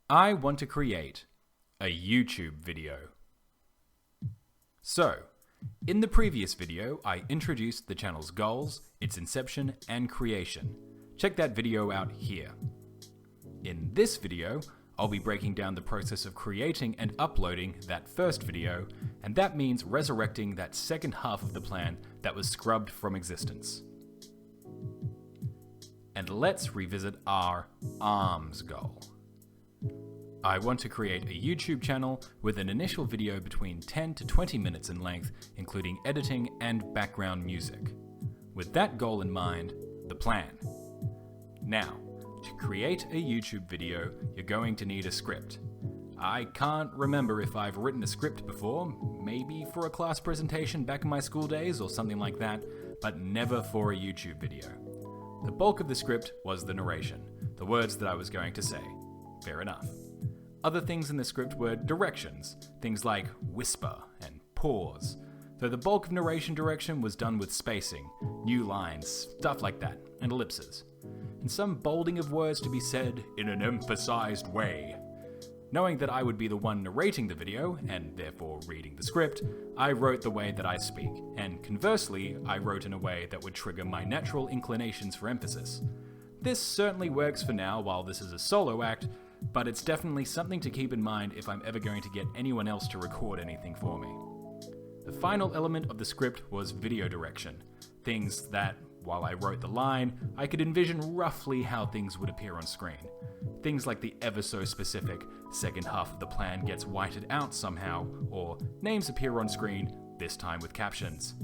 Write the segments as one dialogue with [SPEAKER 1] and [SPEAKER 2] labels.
[SPEAKER 1] I want to create a YouTube video. So, in the previous video, I introduced the channel's goals, its inception, and creation. Check that video out here. In this video, I'll be breaking down the process of creating and uploading that first video, and that means resurrecting that second half of the plan that was scrubbed from existence. And let's revisit our ARMS goal. I want to create a YouTube channel with an initial video between 10 to 20 minutes in length, including editing and background music. With that goal in mind, the plan. Now, to create a YouTube video, you're going to need a script. I can't remember if I've written a script before, maybe for a class presentation back in my school days or something like that, but never for a YouTube video. The bulk of the script was the narration, the words that I was going to say. Fair enough. Other things in the script were directions, things like whisper and pause, though the bulk of narration direction was done with spacing, new lines, stuff like that, and ellipses, and some bolding of words to be said in an emphasized way. Knowing that I would be the one narrating the video, and therefore reading the script, I wrote the way that I speak, and conversely, I wrote in a way that would trigger my natural inclinations for emphasis. This certainly works for now while this is a solo act, but it's definitely something to keep in mind if I'm ever going to get anyone else to record anything for me. The final element of the script was video direction, things that, while I wrote the line, I could envision roughly how things would appear on screen. Things like the ever so specific second half of the plan gets whited out somehow, or names appear on screen, this time with captions.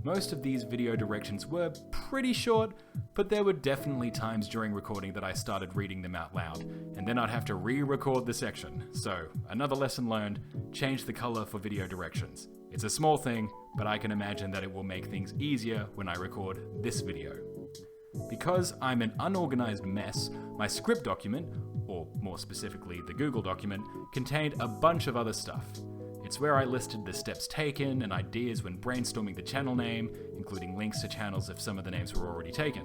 [SPEAKER 1] Most of these video directions were pretty short, but there were definitely times during recording that I started reading them out loud, and then I'd have to re-record the section. So, another lesson learned, change the color for video directions. It's a small thing, but I can imagine that it will make things easier when I record this video. Because I'm an unorganized mess, my script document, or more specifically the Google document, contained a bunch of other stuff. It's where I listed the steps taken and ideas when brainstorming the channel name, including links to channels if some of the names were already taken.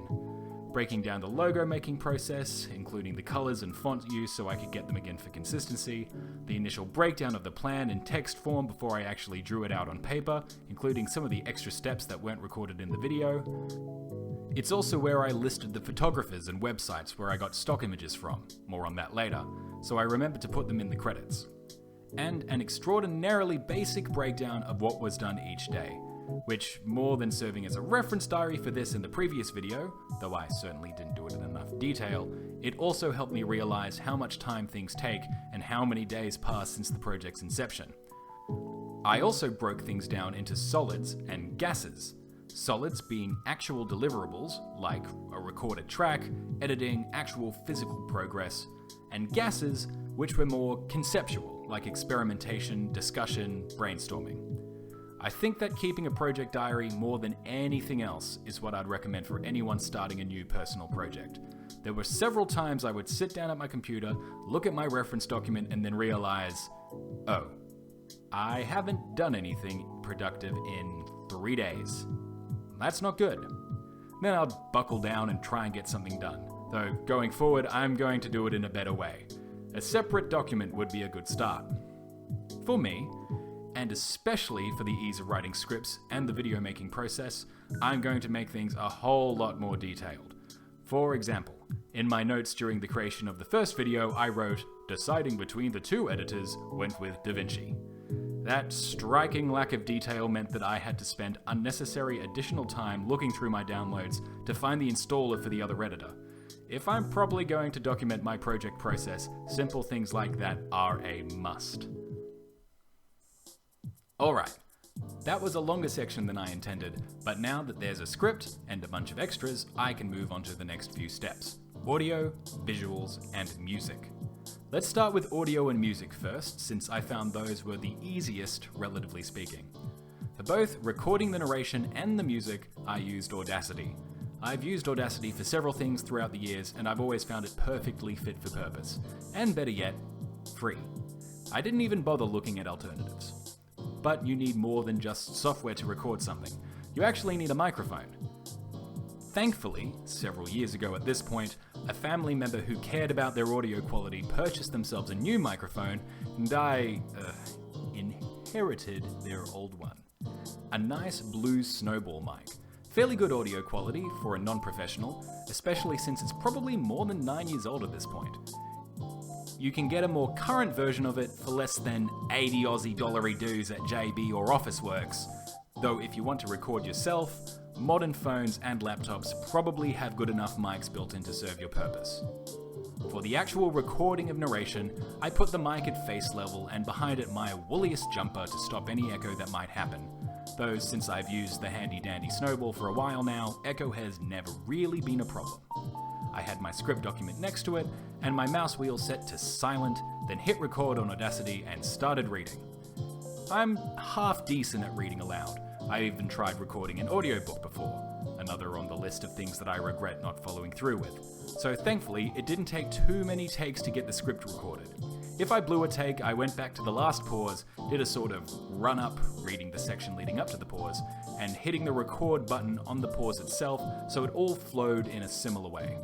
[SPEAKER 1] Breaking down the logo making process, including the colors and font use so I could get them again for consistency, the initial breakdown of the plan in text form before I actually drew it out on paper, including some of the extra steps that weren't recorded in the video. It's also where I listed the photographers and websites where I got stock images from, more on that later, so I remembered to put them in the credits. And an extraordinarily basic breakdown of what was done each day, which, more than serving as a reference diary for this in the previous video, though I certainly didn't do it in enough detail, it also helped me realize how much time things take and how many days pass since the project's inception. I also broke things down into solids and gases. Solids being actual deliverables, like a recorded track, editing, actual physical progress, and gases, which were more conceptual, like experimentation, discussion, brainstorming. I think that keeping a project diary more than anything else is what I'd recommend for anyone starting a new personal project. There were several times I would sit down at my computer, look at my reference document, and then realize, oh, I haven't done anything productive in 3 days. That's not good. Then I'd buckle down and try and get something done, though going forward I'm going to do it in a better way. A separate document would be a good start. For me, and especially for the ease of writing scripts and the video making process, I'm going to make things a whole lot more detailed. For example, in my notes during the creation of the first video, I wrote, "Deciding between the two editors, went with DaVinci." That striking lack of detail meant that I had to spend unnecessary additional time looking through my downloads to find the installer for the other editor. If I'm probably going to document my project process, simple things like that are a must. Alright, that was a longer section than I intended, but now that there's a script and a bunch of extras, I can move on to the next few steps: audio, visuals, and music. Let's start with audio and music first, since I found those were the easiest, relatively speaking. For both recording the narration and the music, I used Audacity. I've used Audacity for several things throughout the years, and I've always found it perfectly fit for purpose. And better yet, free. I didn't even bother looking at alternatives. But you need more than just software to record something. You actually need a microphone. Thankfully, several years ago at this point, a family member who cared about their audio quality purchased themselves a new microphone, and I inherited their old one. A nice blue Snowball mic. Fairly good audio quality for a non-professional, especially since it's probably more than 9 years old at this point. You can get a more current version of it for less than 80 Aussie dollary dues at JB or Officeworks, though if you want to record yourself, modern phones and laptops probably have good enough mics built in to serve your purpose. For the actual recording of narration, I put the mic at face level and behind it my wooliest jumper to stop any echo that might happen, though since I've used the handy dandy Snowball for a while now, echo has never really been a problem. I had my script document next to it, and my mouse wheel set to silent, then hit record on Audacity and started reading. I'm half decent at reading aloud. I even tried recording an audiobook before, another on the list of things that I regret not following through with. So thankfully, it didn't take too many takes to get the script recorded. If I blew a take, I went back to the last pause, did a sort of run-up, reading the section leading up to the pause, and hitting the record button on the pause itself so it all flowed in a similar way.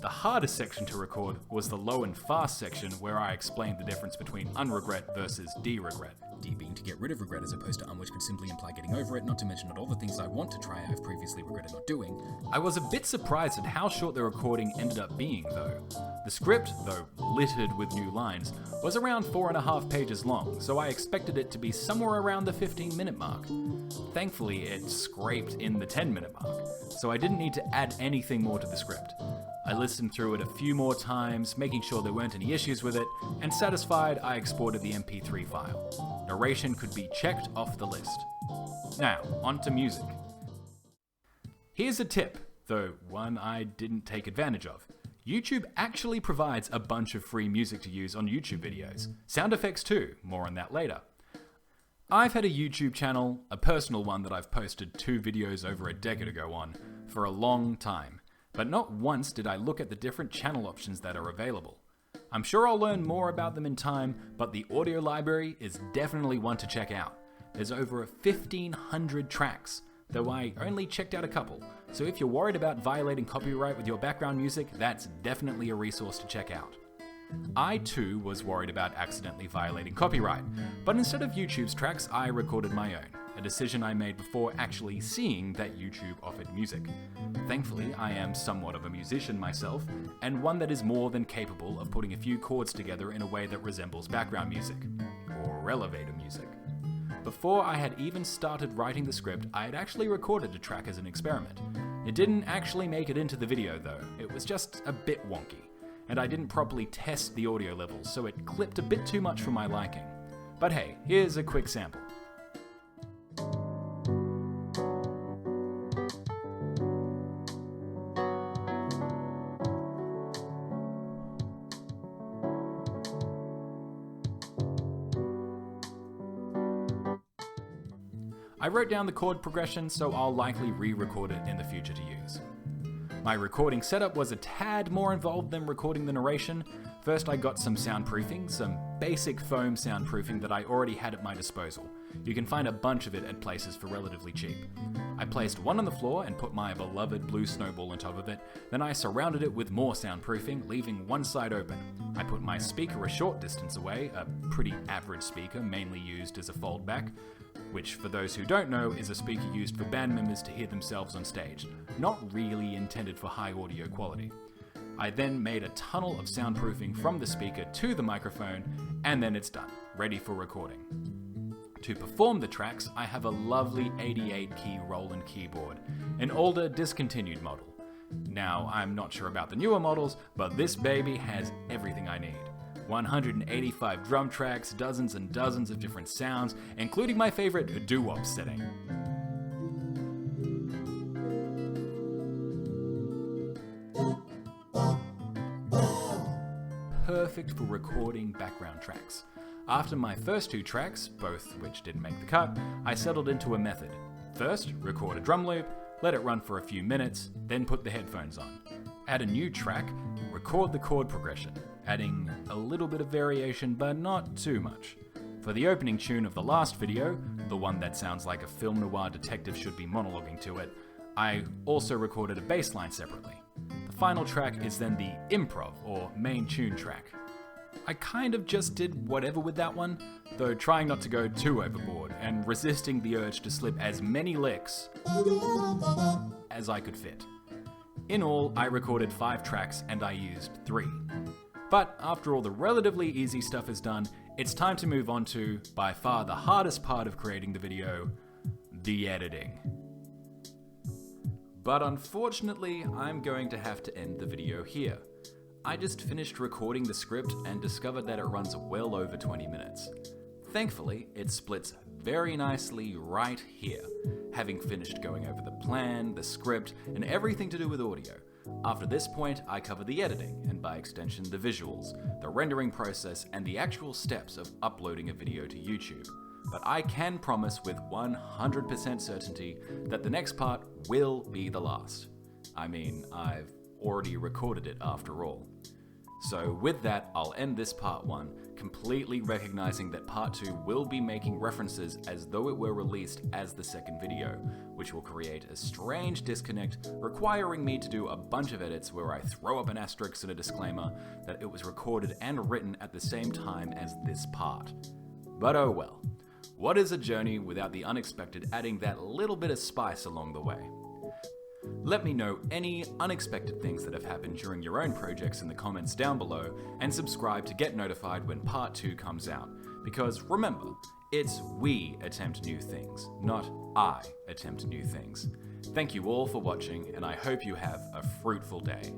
[SPEAKER 1] The hardest section to record was the low and fast section where I explained the difference between unregret versus de-regret.
[SPEAKER 2] D being to get rid of regret as opposed to which could simply imply getting over it, not to mention that all the things I want to try I've previously regretted not doing.
[SPEAKER 1] I was a bit surprised at how short the recording ended up being though. The script, though littered with new lines, was around 4.5 pages long, so I expected it to be somewhere around the 15-minute mark. Thankfully, it scraped in the 10-minute mark, so I didn't need to add anything more to the script. I listened through it a few more times, making sure there weren't any issues with it, and satisfied I exported the MP3 file. Narration could be checked off the list. Now, on to music. Here's a tip, though one I didn't take advantage of. YouTube actually provides a bunch of free music to use on YouTube videos. Sound effects too, more on that later. I've had a YouTube channel, a personal one that I've posted 2 videos over a decade ago on, for a long time. But not once did I look at the different channel options that are available. I'm sure I'll learn more about them in time, but the audio library is definitely one to check out. There's over 1,500 tracks, though I only checked out a couple, so if you're worried about violating copyright with your background music, that's definitely a resource to check out. I too was worried about accidentally violating copyright, but instead of YouTube's tracks, I recorded my own, a decision I made before actually seeing that YouTube offered music. Thankfully, I am somewhat of a musician myself, and one that is more than capable of putting a few chords together in a way that resembles background music, or elevator music. Before I had even started writing the script, I had actually recorded a track as an experiment. It didn't actually make it into the video though, it was just a bit wonky, and I didn't properly test the audio levels, so it clipped a bit too much for my liking. But hey, here's a quick sample. I wrote down the chord progression, so I'll likely re-record it in the future to use. My recording setup was a tad more involved than recording the narration. First I got some soundproofing, some basic foam soundproofing that I already had at my disposal. You can find a bunch of it at places for relatively cheap. I placed one on the floor and put my beloved blue Snowball on top of it, then I surrounded it with more soundproofing, leaving one side open. I put my speaker a short distance away, a pretty average speaker mainly used as a foldback, which for those who don't know is a speaker used for band members to hear themselves on stage, not really intended for high audio quality. I then made a tunnel of soundproofing from the speaker to the microphone, and then it's done, ready for recording. To perform the tracks, I have a lovely 88-key Roland keyboard, an older discontinued model. Now, I'm not sure about the newer models, but this baby has everything I need. 185 drum tracks, dozens and dozens of different sounds, including my favorite doo-wop setting. Perfect for recording background tracks. After my first 2 tracks, both which didn't make the cut, I settled into a method. First, record a drum loop, let it run for a few minutes, then put the headphones on. Add a new track, record the chord progression, adding a little bit of variation but not too much. For the opening tune of the last video, the one that sounds like a film noir detective should be monologuing to it, I also recorded a bass line separately. The final track is then the improv, or main tune track. I kind of just did whatever with that one, though trying not to go too overboard and resisting the urge to slip as many licks as I could fit. In all, I recorded 5 tracks and I used 3. But after all the relatively easy stuff is done, it's time to move on to, by far the hardest part of creating the video, the editing. But unfortunately, I'm going to have to end the video here. I just finished recording the script and discovered that it runs well over 20 minutes. Thankfully, it splits very nicely right here, having finished going over the plan, the script, and everything to do with audio. After this point, I cover the editing, and by extension the visuals, the rendering process, and the actual steps of uploading a video to YouTube. But I can promise with 100% certainty that the next part will be the last. I mean, I've already recorded it after all. So with that, I'll end this part 1, completely recognizing that part 2 will be making references as though it were released as the second video, which will create a strange disconnect, requiring me to do a bunch of edits where I throw up an asterisk and a disclaimer that it was recorded and written at the same time as this part. But oh well. What is a journey without the unexpected adding that little bit of spice along the way? Let me know any unexpected things that have happened during your own projects in the comments down below, and subscribe to get notified when part 2 comes out. Because remember, it's we attempt new things, not I attempt new things. Thank you all for watching, and I hope you have a fruitful day.